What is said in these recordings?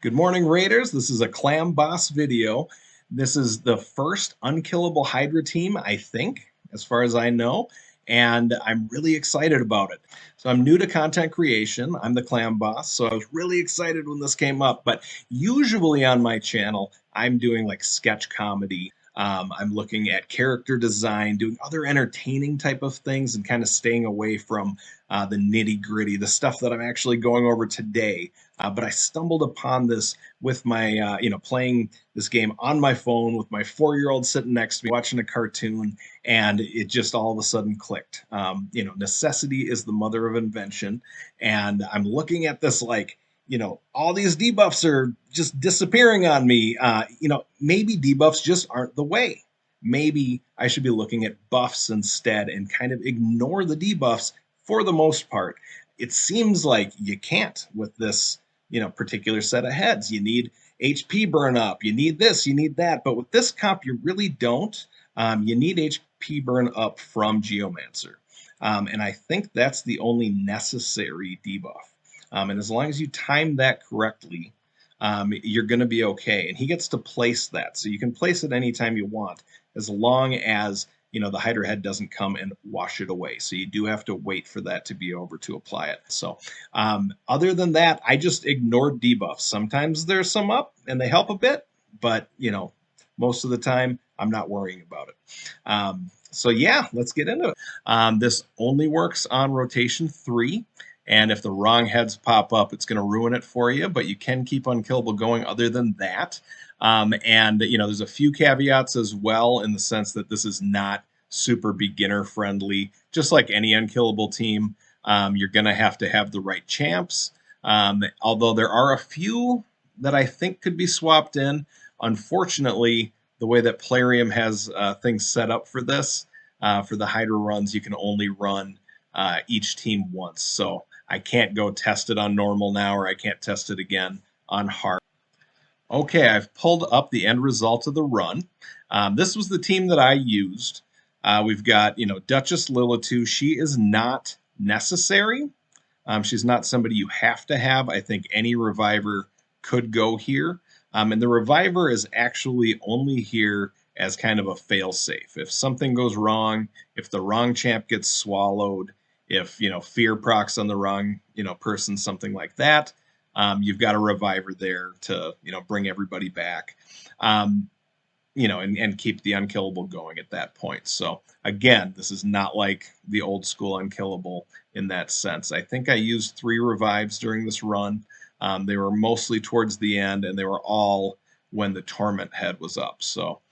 Good morning, Raiders. This is a Clam Boss video. This is the first Unkillable Hydra team, I think, as far as I know, and I'm really excited about it. So I'm new to content creation. I'm the Clam Boss, so I was really excited when this came up. But usually on my channel, I'm doing like sketch comedy. I'm looking at character design, doing other entertaining type of things, and kind of staying away from the nitty gritty, the stuff that I'm actually going over today. But I stumbled upon this with my, playing this game on my phone with my 4-year-old sitting next to me watching a cartoon, and it just all of a sudden clicked. Necessity is the mother of invention, and I'm looking at this like, all these debuffs are just disappearing on me. Maybe debuffs just aren't the way. Maybe I should be looking at buffs instead and kind of ignore the debuffs for the most part. It seems like you can't with this particular set of heads. You need HP burn up, you need this, you need that. But with this comp, you really don't. You need HP burn up from Geomancer. And I think that's the only necessary debuff. And as long as you time that correctly, you're going to be okay. And he gets to place that. So you can place it anytime you want, as long as the Hydra head doesn't come and wash it away. So you do have to wait for that to be over to apply it. So other than that, I just ignored debuffs. Sometimes there's some up and they help a bit, but most of the time I'm not worrying about it. So yeah, let's get into it. This only works on rotation 3. And if the wrong heads pop up, it's going to ruin it for you, but you can keep Unkillable going other than that. There's a few caveats as well, in the sense that this is not super beginner friendly. Just like any Unkillable team, you're going to have the right champs. Although there are a few that I think could be swapped in. Unfortunately, the way that Plarium has things set up for this, for the Hydra runs, you can only run each team once. So I can't go test it on normal now, or I can't test it again on hard. Okay, I've pulled up the end result of the run. This was the team that I used. We've got, Duchess Lilitu. She is not necessary. She's not somebody you have to have. I think any reviver could go here. And the reviver is actually only here as kind of a fail-safe. If something goes wrong, if the wrong champ gets swallowed, if fear procs on the wrong person, something like that, you've got a reviver there to bring everybody back, and keep the Unkillable going at that point. So again, this is not like the old school Unkillable in that sense. I think I used 3 revives during this run. They were mostly towards the end, and they were all when the Torment head was up. So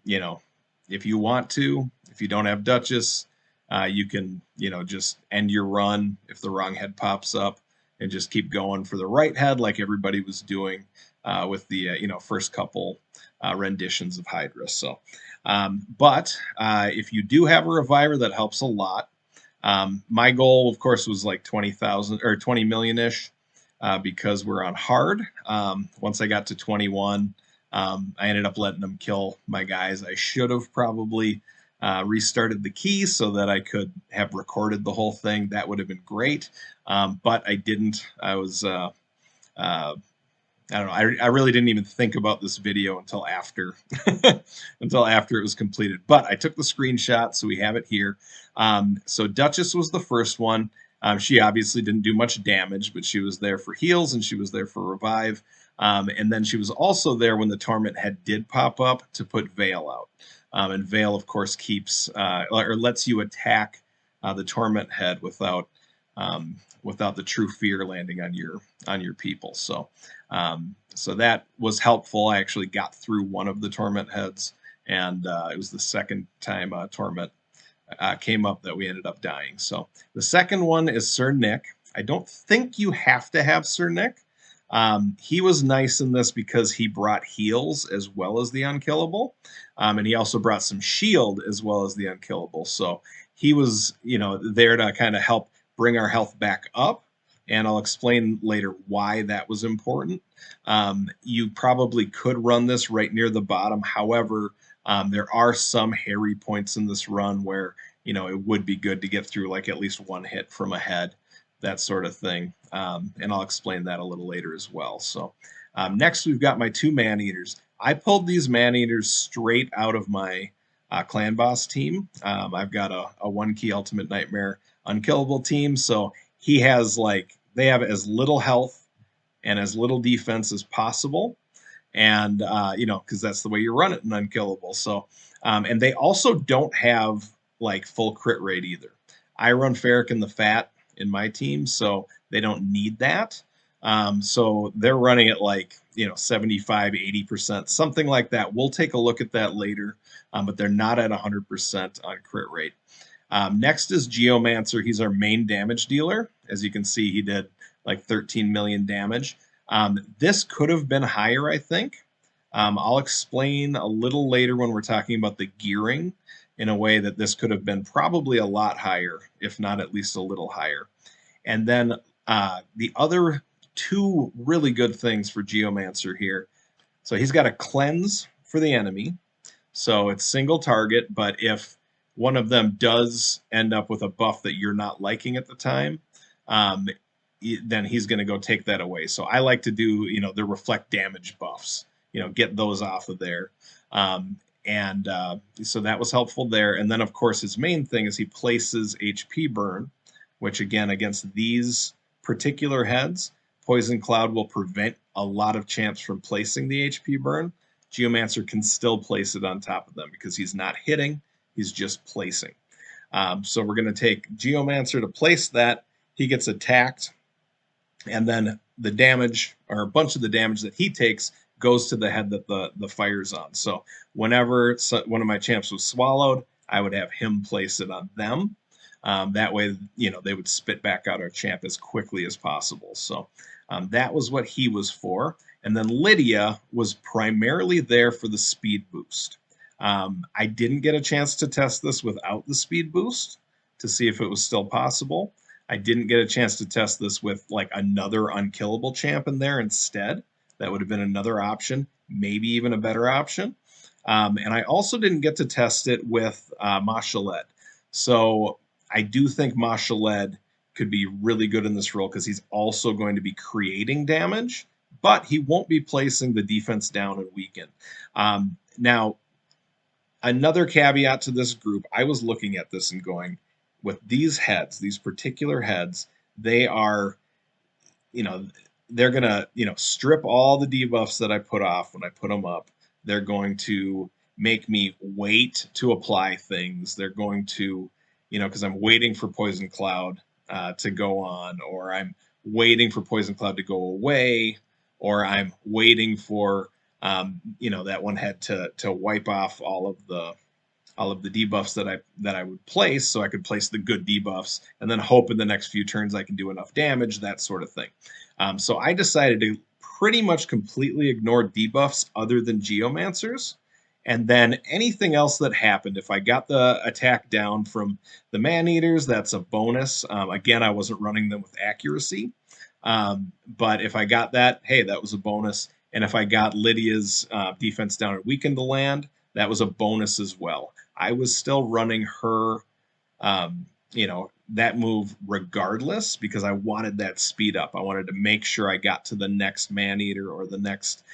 if you want to, if you don't have Duchess, you can, just end your run if the wrong head pops up, and just keep going for the right head like everybody was doing with the, first couple renditions of Hydra. So, but if you do have a reviver, that helps a lot. My goal, of course, was like 20,000 or 20 million-ish because we're on hard. Once I got to 21, I ended up letting them kill my guys. I should have probably restarted the key so that I could have recorded the whole thing. That would have been great, but I didn't. I was, I don't know. I really didn't even think about this video until after, until after it was completed. But I took the screenshot, so we have it here. So Duchess was the first one. She obviously didn't do much damage, but she was there for heals and she was there for revive. And then she was also there when the Torment head did pop up to put Veil out. And Veil, of course, keeps or lets you attack the Torment head without the true fear landing on your people. So so that was helpful. I actually got through one of the Torment heads, and it was the second time Torment came up that we ended up dying. So the second one is Sir Nick. I don't think you have to have Sir Nick. He was nice in this because he brought heals as well as the Unkillable, and he also brought some shield as well as the Unkillable. So he was, there to kind of help bring our health back up, and I'll explain later why that was important. You probably could run this right near the bottom. However, there are some hairy points in this run where it would be good to get through like at least one hit from a head. that sort of thing. And I'll explain that a little later as well. So next we've got my 2 man-eaters. I pulled these man-eaters straight out of my Clan Boss team. I've got a 1-key Ultimate Nightmare Unkillable team, so he has they have as little health and as little defense as possible, and because that's the way you run it in Unkillable. So and they also don't have full crit rate either. I run Ferric and the Fat in my team, so they don't need that. So they're running at 75, 80%, something like that. We'll take a look at that later, but they're not at 100% on crit rate. Next is Geomancer. He's our main damage dealer. As you can see, he did 13 million damage. This could have been higher, I think. I'll explain a little later when we're talking about the gearing in a way that this could have been probably a lot higher, if not at least a little higher. And then the other 2 really good things for Geomancer here. So he's got a cleanse for the enemy. So it's single target, but if one of them does end up with a buff that you're not liking at the time, then he's going to go take that away. So I like to do, the reflect damage buffs, get those off of there. So that was helpful there. And then, of course, his main thing is he places HP burn, which, again, against these particular heads, Poison Cloud will prevent a lot of champs from placing the HP burn. Geomancer can still place it on top of them because he's not hitting, he's just placing. So we're going to take Geomancer to place that. He gets attacked, and then the damage, or a bunch of the damage that he takes, goes to the head that the fire's on. So whenever one of my champs was swallowed, I would have him place it on them. That way, they would spit back out our champ as quickly as possible. So that was what he was for. And then Lydia was primarily there for the speed boost. I didn't get a chance to test this without the speed boost to see if it was still possible. I didn't get a chance to test this with another unkillable champ in there instead. That would have been another option, maybe even a better option. And I also didn't get to test it with Mashaled. So I do think Mashaled could be really good in this role because he's also going to be creating damage, but he won't be placing the defense down and weaken. Now, another caveat to this group, I was looking at this and going, with these heads, these particular heads, they are, they're going to, strip all the debuffs that I put off when I put them up. They're going to make me wait to apply things. They're going to, because I'm waiting for Poison Cloud to go on, or I'm waiting for Poison Cloud to go away, or I'm waiting for, that one head to wipe off all of the debuffs that I would place, so I could place the good debuffs and then hope in the next few turns I can do enough damage, that sort of thing. So I decided to pretty much completely ignore debuffs other than Geomancers, and then anything else that happened. If I got the attack down from the Man-Eaters, that's a bonus. Again, I wasn't running them with accuracy, but if I got that, hey, that was a bonus. And if I got Lydia's defense down and weakened the land, that was a bonus as well. I was still running her, that move regardless because I wanted that speed up. I wanted to make sure I got to the next Man-Eater or the next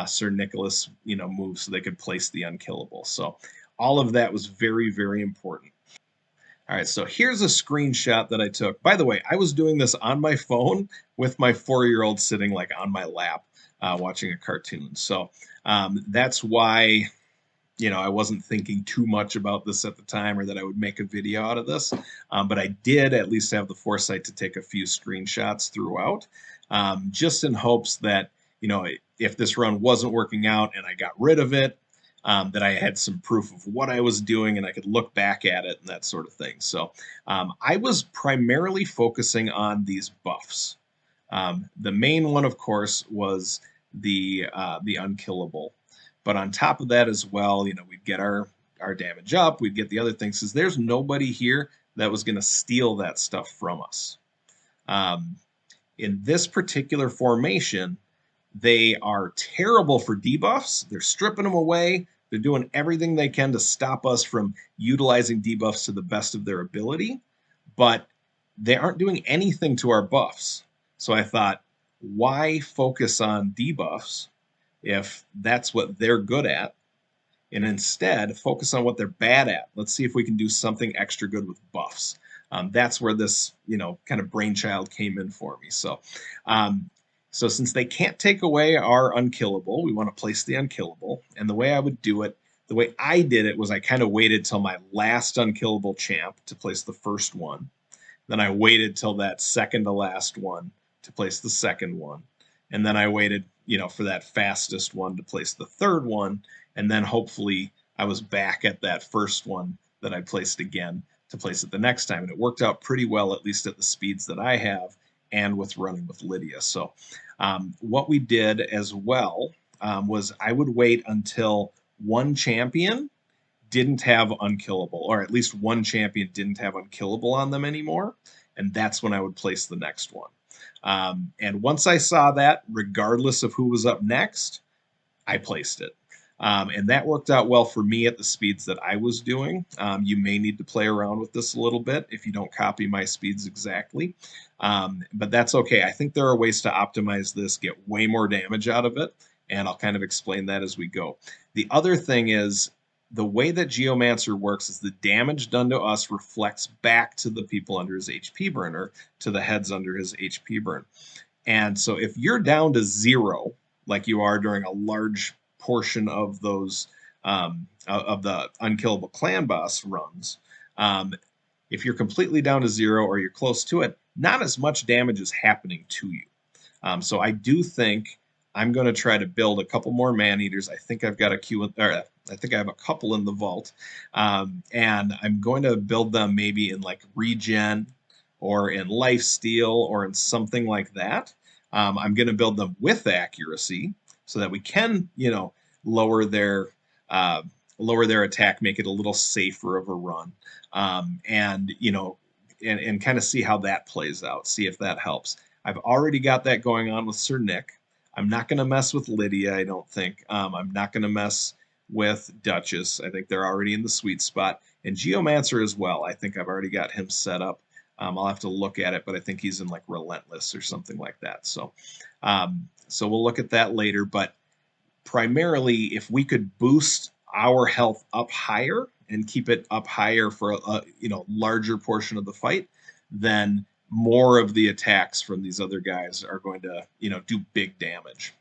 Sir Nicholas, move so they could place the unkillable. So all of that was very, very important. All right, so here's a screenshot that I took. By the way, I was doing this on my phone with my 4-year-old sitting on my lap watching a cartoon. So that's why I wasn't thinking too much about this at the time or that I would make a video out of this. But I did at least have the foresight to take a few screenshots throughout, just in hopes that, if this run wasn't working out and I got rid of it, that I had some proof of what I was doing and I could look back at it and that sort of thing. So I was primarily focusing on these buffs. The main one, of course, was the unkillable. But on top of that as well, we'd get our damage up, we'd get the other things, because there's nobody here that was going to steal that stuff from us. In this particular formation, they are terrible for debuffs. They're stripping them away. They're doing everything they can to stop us from utilizing debuffs to the best of their ability. But they aren't doing anything to our buffs. So I thought, why focus on debuffs if that's what they're good at? And instead focus on what they're bad at. Let's see if we can do something extra good with buffs. That's where this, kind of brainchild came in for me. Um, so since they can't take away our unkillable, we want to place the unkillable. And the way I would do it, the way I did it was I kind of waited till my last unkillable champ to place the first one. Then I waited till that second to last one to place the second one. And then I waited, for that fastest one to place the third one. And then hopefully I was back at that first one that I placed again to place it the next time. And it worked out pretty well, at least at the speeds that I have and with running with Lydia. So what we did as well was I would wait until one champion didn't have unkillable, or at least one champion didn't have unkillable on them anymore. And that's when I would place the next one. And once I saw that, regardless of who was up next, I placed it. And that worked out well for me at the speeds that I was doing. You may need to play around with this a little bit if you don't copy my speeds exactly. But that's okay. I think there are ways to optimize this, get way more damage out of it, and I'll kind of explain that as we go. The other thing is, the way that Geomancer works is the damage done to us reflects back to the people under his HP burn, or to the heads under his HP burn. And so if you're down to 0, like you are during a large portion of those of the Unkillable Clan Boss runs, if you're completely down to 0 or you're close to it, not as much damage is happening to you. So I do think I'm going to try to build a couple more man-eaters. I think I've got I think I have a couple in the vault, and I'm going to build them maybe in like regen or in lifesteal or in something like that. I'm going to build them with accuracy so that we can, lower their lower their attack, make it a little safer of a run, and and kind of see how that plays out, see if that helps. I've already got that going on with Sir Nick. I'm not going to mess with Lydia, I don't think. I'm not going to mess with Duchess. I think they're already in the sweet spot. And Geomancer as well. I think I've already got him set up. I'll have to look at it, but I think he's in like Relentless or something like that. So, so we'll look at that later. But primarily, if we could boost our health up higher and keep it up higher for a larger portion of the fight, then more of the attacks from these other guys are going to do big damage.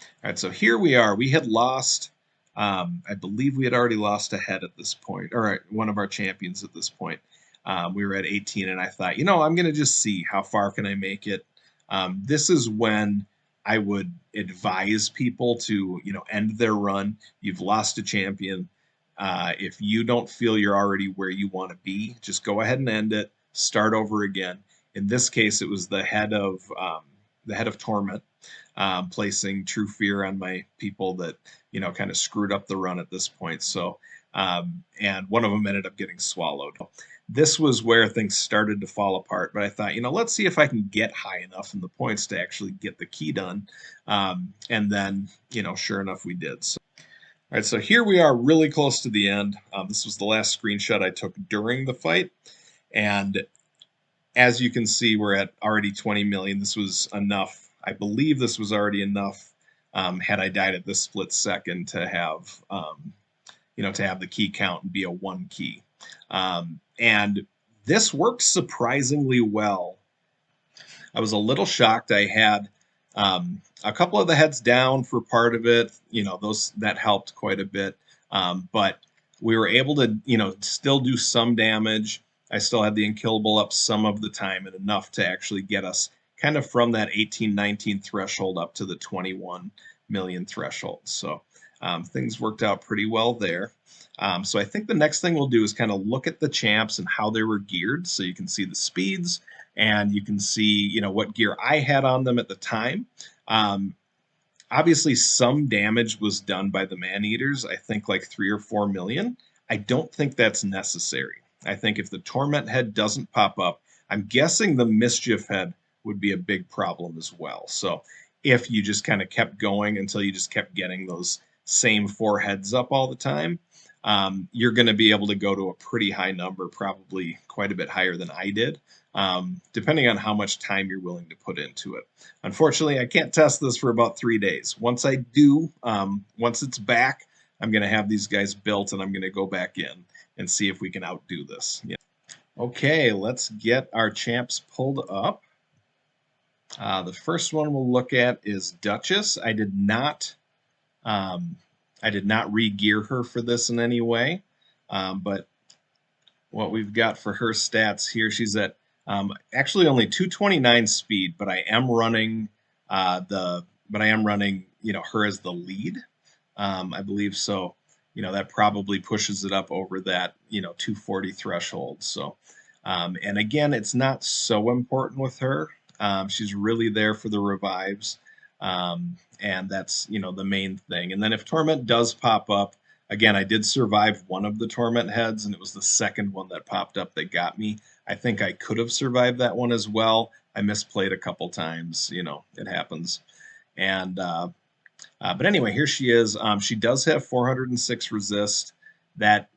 All right, so here we are. We had lost, I believe we had already lost a head at this point, or one of our champions at this point. We were at 18, and I thought, I'm going to just see how far can I make it. This is when I would advise people to, end their run. You've lost a champion. If you don't feel you're already where you want to be, just go ahead and end it. Start over again. In this case, it was the head of Torment, placing True Fear on my people that kind of screwed up the run at this point. So, and one of them ended up getting swallowed. This was where things started to fall apart. But I thought, let's see if I can get high enough in the points to actually get the key done. And then, sure enough, we did. So, all right, so here we are really close to the end. This was the last screenshot I took during the fight. And as you can see, we're at already 20 million. This was enough. I believe this was already enough, had I died at this split second, to have, to have the key count and be a 1 key. And this worked surprisingly well. I was a little shocked. I had a couple of the heads down for part of it. That helped quite a bit. But we were able to, still do some damage. I still had the Unkillable up some of the time, and enough to actually get us kind of from that 18, 19 threshold up to the 21 million threshold. So things worked out pretty well there. So I think the next thing we'll do is kind of look at the champs and how they were geared, so you can see the speeds and you can see, what gear I had on them at the time. Obviously, some damage was done by the man-eaters, I think like 3 or 4 million. I don't think that's necessary. I think if the Torment head doesn't pop up, I'm guessing the Mischief head would be a big problem as well. So if you just kind of kept going until you just kept getting those same 4 heads up all the time, you're going to be able to go to a pretty high number, probably quite a bit higher than I did, depending on how much time you're willing to put into it. Unfortunately, I can't test this for about 3 days. Once I do, once it's back, I'm going to have these guys built and I'm going to go back in and see if we can outdo this. Yeah. Okay, let's get our champs pulled up. The first one we'll look at is Duchess. I did not re-gear her for this in any way, but what we've got for her stats here, she's at actually only 229 speed, but I am running her as the lead. I believe so. That probably pushes it up over that 240 threshold. So, and again, it's not so important with her. She's really there for the revives. And that's the main thing. And then if torment does pop up, again, I did survive one of the torment heads, and it was the second one that popped up that got me. I think I could have survived that one as well. I misplayed a couple times. It happens. And but anyway, here she is. She does have 406 resist. That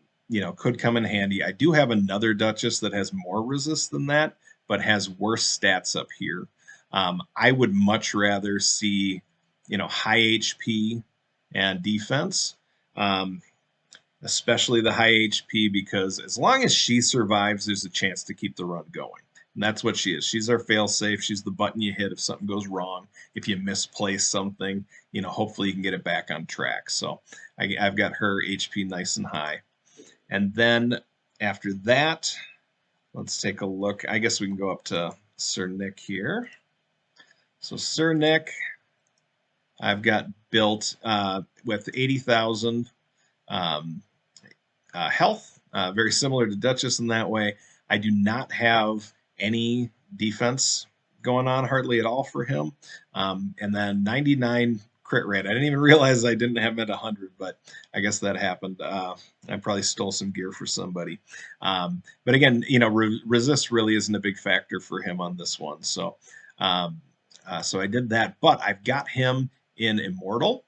could come in handy. I do have another Duchess that has more resist than that, but has worse stats up here. I would much rather see high HP and defense, especially the high HP, because as long as she survives, there's a chance to keep the run going. And that's what she is. She's our fail-safe. She's the button you hit if something goes wrong. If you misplace something, hopefully you can get it back on track. So I've got her HP nice and high. And then after that, let's take a look. I guess we can go up to Sir Nick here. So Sir Nick, I've got built with 80,000 health, very similar to Duchess in that way. I do not have any defense going on, hardly at all for him. And then 99 crit rate. I didn't even realize I didn't have him at 100, but I guess that happened. I probably stole some gear for somebody. But again, resist really isn't a big factor for him on this one. So, so I did that, but I've got him in Immortal.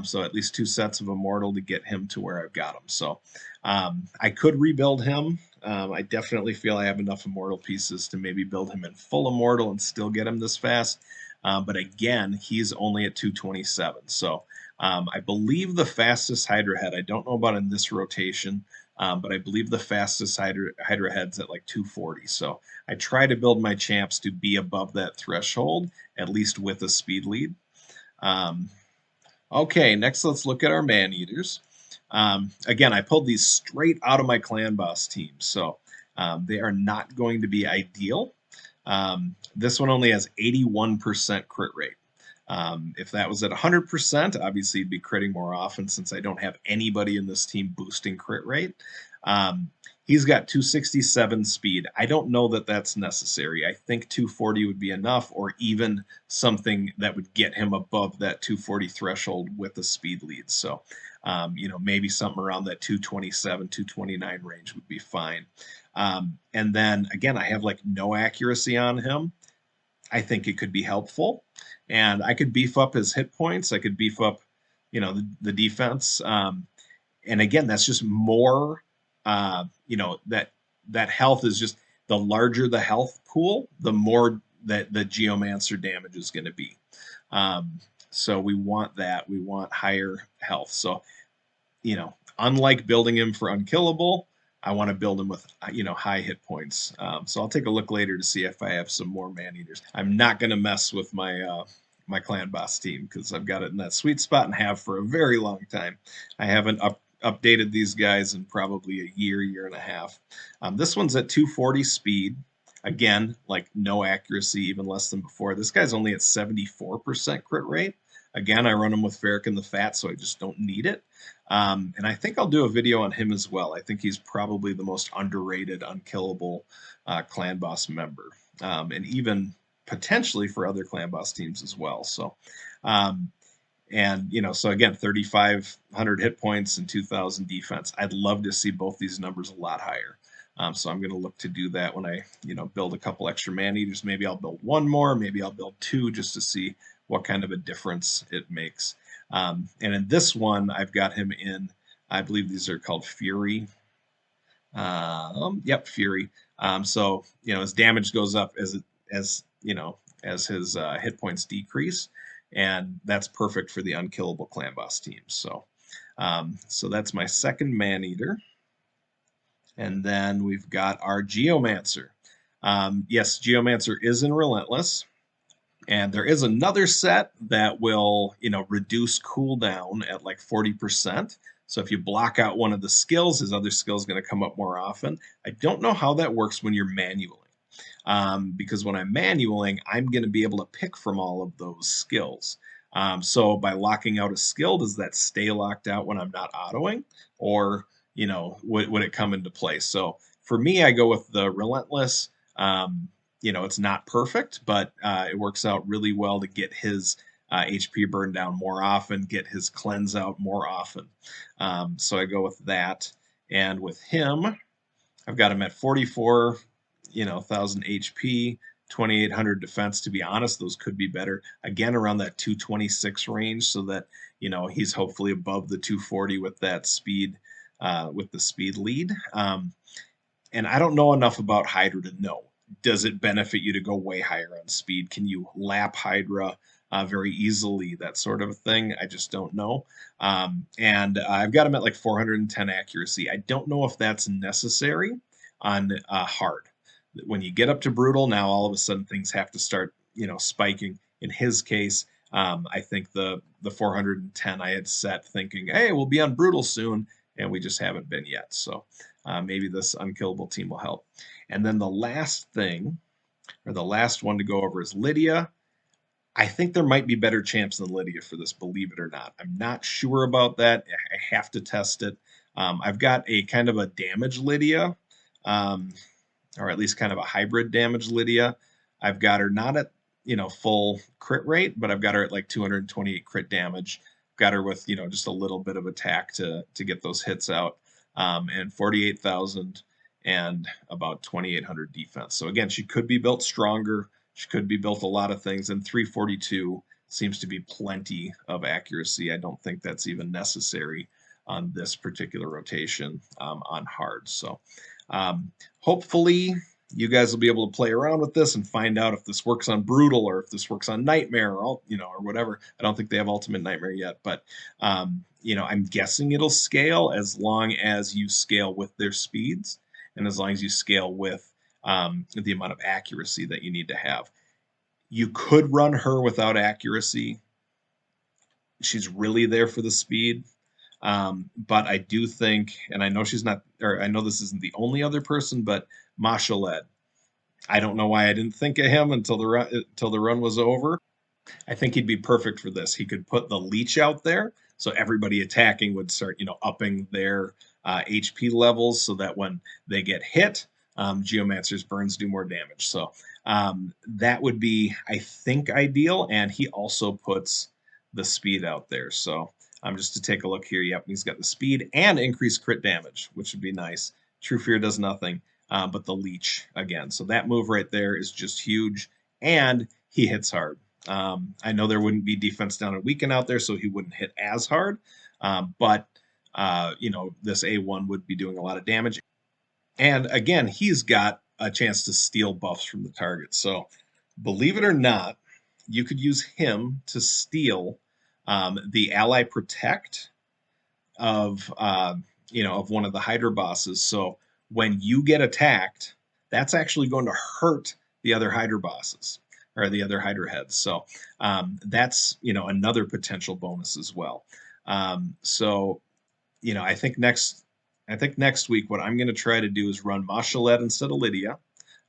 So at least 2 sets of Immortal to get him to where I've got him. So I could rebuild him. I definitely feel I have enough Immortal pieces to maybe build him in full Immortal and still get him this fast. But again, he's only at 227. So I believe the fastest Hydra head, I don't know about in this rotation, but I believe the fastest Hydra head's at like 240. So I try to build my champs to be above that threshold, at least with a speed lead. Okay, next let's look at our man-eaters. Again, I pulled these straight out of my Clan Boss team, so they are not going to be ideal. This one only has 81% crit rate. If that was at 100%, obviously it'd be critting more often since I don't have anybody in this team boosting crit rate. He's got 267 speed. I don't know that that's necessary. I think 240 would be enough, or even something that would get him above that 240 threshold with a speed lead. So, maybe something around that 227, 229 range would be fine. And then again, I have like no accuracy on him. I think it could be helpful, and I could beef up his hit points. I could beef up, the defense. And again, that's just more. That health is just, the larger the health pool, the more that the Geomancer damage is going to be. So we want that. We want higher health. So, unlike building him for unkillable, I want to build him with, high hit points. So I'll take a look later to see if I have some more man-eaters. I'm not going to mess with my my Clan Boss team because I've got it in that sweet spot and have for a very long time. I haven't updated these guys in probably a year and a half. This one's at 240 speed. Again, like no accuracy, even less than before. This guy's only at 74% crit rate. Again, I run him with Farrakhan the Fat, so I just don't need it. And I think I'll do a video on him as well. I think he's probably the most underrated, unkillable Clan Boss member, and even potentially for other Clan Boss teams as well. So, so again, 3,500 hit points and 2,000 defense. I'd love to see both these numbers a lot higher. So I'm going to look to do that when I, build a couple extra man-eaters. Maybe I'll build one more, maybe I'll build 2 just to see what kind of a difference it makes. And in this one, I've got him in, I believe these are called Fury Yep, Fury. So his damage goes up as his hit points decrease, and that's perfect for the Unkillable Clan Boss teams. So that's my second Man Eater, and then we've got our Geomancer. Yes, Geomancer is in Relentless. And there is another set that will, reduce cooldown at like 40%. So if you block out one of the skills, his other skill is going to come up more often. I don't know how that works when you're manualing. Because when I'm manualing, I'm going to be able to pick from all of those skills. So by locking out a skill, does that stay locked out when I'm not autoing? Or, would it come into play? So for me, I go with the Relentless. It's not perfect, but it works out really well to get his HP burned down more often, get his cleanse out more often. So I go with that. And with him, I've got him at 44, 1,000 HP, 2,800 defense. To be honest, those could be better. Again, around that 226 range, so that he's hopefully above the 240 with that speed, with the speed lead. And I don't know enough about Hydra to know. Does it benefit you to go way higher on speed? Can you lap Hydra very easily? That sort of thing. I just don't know. And I've got him at like 410 accuracy. I don't know if that's necessary on hard. When you get up to brutal, now all of a sudden things have to start, spiking. In his case, I think the 410 I had set thinking, hey, we'll be on brutal soon, and we just haven't been yet. So maybe this Unkillable team will help. And then the last thing, or the last one to go over, is Lydia. I think there might be better champs than Lydia for this, believe it or not. I'm not sure about that. I have to test it. I've got a kind of a damage Lydia, um, or at least kind of a hybrid damage Lydia. I've got her not at full crit rate, but I've got her at like 228 crit damage. Got her with just a little bit of attack to get those hits out, and 48,000 and about 2,800 defense. So again, she could be built stronger. She could be built a lot of things, and 342 seems to be plenty of accuracy. I don't think that's even necessary on this particular rotation on hard. So hopefully you guys will be able to play around with this and find out if this works on brutal or if this works on nightmare or or whatever. I don't think they have ultimate nightmare yet, but I'm guessing it'll scale as long as you scale with their speeds and as long as you scale with the amount of accuracy that you need to have. You could run her without accuracy. She's really there for the speed. But I do think, and I know she's not, or I know this isn't the only other person, but Mashaled. I don't know why I didn't think of him until the run was over. I think he'd be perfect for this. He could put the leech out there, so everybody attacking would start, upping their HP levels, so that when they get hit, Geomancer's burns do more damage. So that would be, I think, ideal. And he also puts the speed out there. So just to take a look here, yep, he's got the speed and increased crit damage, which would be nice. True Fear does nothing, but the leech again. So that move right there is just huge, and he hits hard. I know there wouldn't be defense down and weaken out there, so he wouldn't hit as hard. But this A1 would be doing a lot of damage. And again, he's got a chance to steal buffs from the target. So believe it or not, you could use him to steal the ally protect of one of the Hydra bosses. So when you get attacked, that's actually going to hurt the other Hydra bosses or the other Hydra heads. So that's another potential bonus as well. So I think next week what I'm going to try to do is run Mashaled instead of Lydia.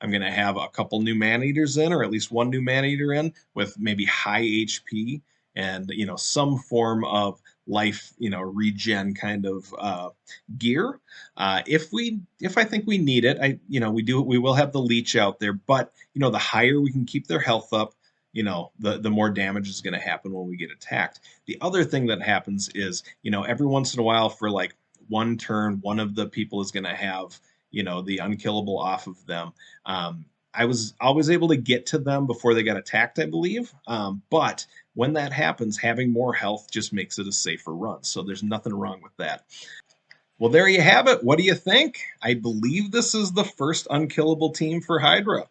I'm going to have a couple new man eaters in, or at least one new man eater in with maybe high HP and some form of life regen kind of gear. If I think we need it, we will have the leech out there, but the higher we can keep their health up, the more damage is going to happen when we get attacked. The other thing that happens is every once in a while, for like one turn, one of the people is going to have the unkillable off of them. I was always able to get to them before they got attacked, I believe. But when that happens, having more health just makes it a safer run. So there's nothing wrong with that. Well, there you have it. What do you think? I believe this is the first unkillable team for Hydra.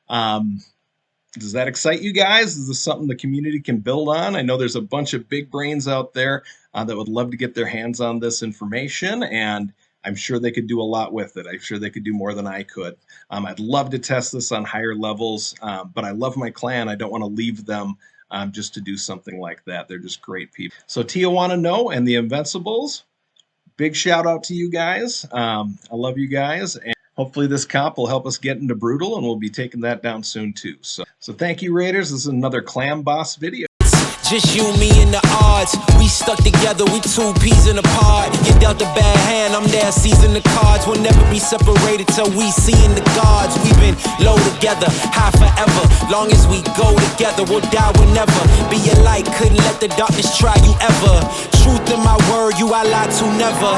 Does that excite you guys? Is this something the community can build on? I know there's a bunch of big brains out there that would love to get their hands on this information, and I'm sure they could do a lot with it. I'm sure they could do more than I could. I'd love to test this on higher levels, but I love my clan. I don't want to leave them just to do something like that. They're just great people. So Tijuana No and the Invincibles, big shout out to you guys. I love you guys. And hopefully this comp will help us get into Brutal, and we'll be taking that down soon too. So thank you, Raiders. This is another Clam Boss video. Just you, me, and the odds. We stuck together, we two peas in a pod. You dealt a bad hand, I'm there seizing the cards. We'll never be separated till we seeing the gods. We've been low together, high forever. Long as we go together, we'll die whenever. Be a light, couldn't let the darkness try you ever. Truth in my word, you I lie to never.